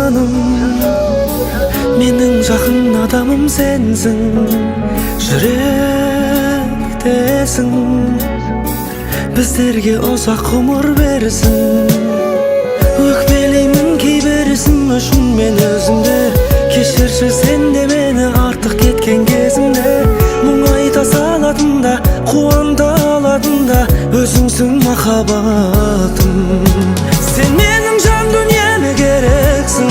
жаным, менің жақын адамым сенсің, жүректесің, біздерге ұзақ ғұмыр берсін. Өкпелеймін кейбірісің үшін мен өзімді, кешірші сен де мені артық кеткен кезімде. Мұң айта салатында, қуанта алатында өзіңсің махаббатым. Сен менің жан дүниеме керексің,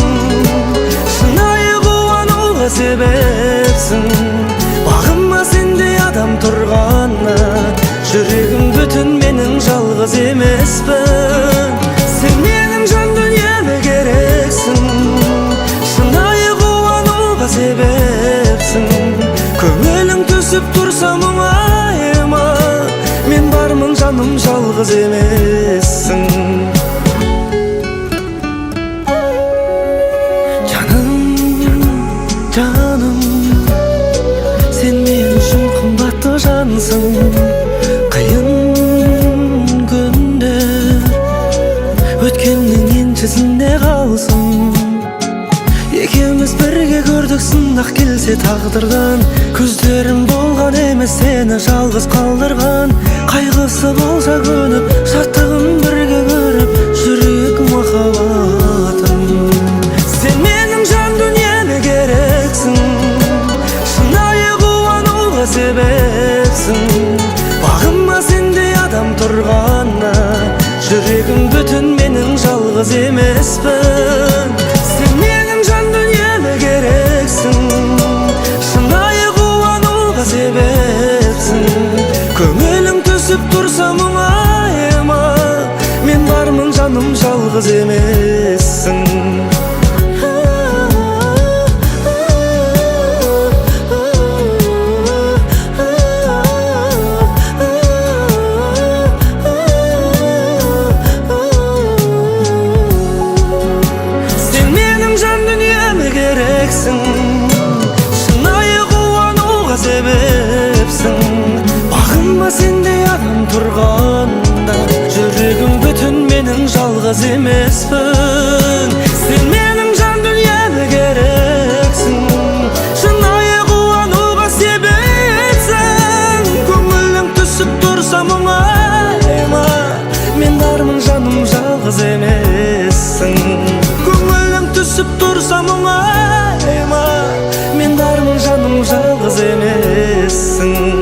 шынайы қуануға себепсің. Бағыма сендей адам тұрғанна, жүрегім бүтін, менің жалғыз емеспін. Сен менің жан дүниеме керексің, шынайы қуануға себепсің. Көңілің түсіп тұрса мұңайма, мен бармын жаным, жалғыз емессің. Жаным, сен мен үшін қымбатты жансың. Қиын күндер өткеннің еншісінде қалсын. Екеуміз бірге көрдік сынақ келсе тағдырдан. Көздерім болған емес сені жалғыз қалдырған. Қайғысы болса көніп, шаттығын бірге көріп жүрек махаббатым. Сен менің жан дүниеме керексің, шынайы қуануға себепсің. Бағыма сендей адам тұрғанна, жүрегім бүтін, менің жалғыз емеспін. Сен менің жан дүниеме керексің, шынайы қуануға себепсің. Көңілің түсіп тұрса мұңайма, мен бармын жаным, жалғыз емессің. Шынайы қуануға себепсің. Бағыма сендей адам тұрғанда, жүрегім бүтін, менің жалғыз емеспін. Сен менің жан дүниеме керексің, шынайы қуануға себепсің. Көңілің түсіп тұрса мұңайма, мен бармын жаным, жалғыз емессің. Көңілің түсіп тұрса мұңайма, мен бармын жаным, жалғыз емессің.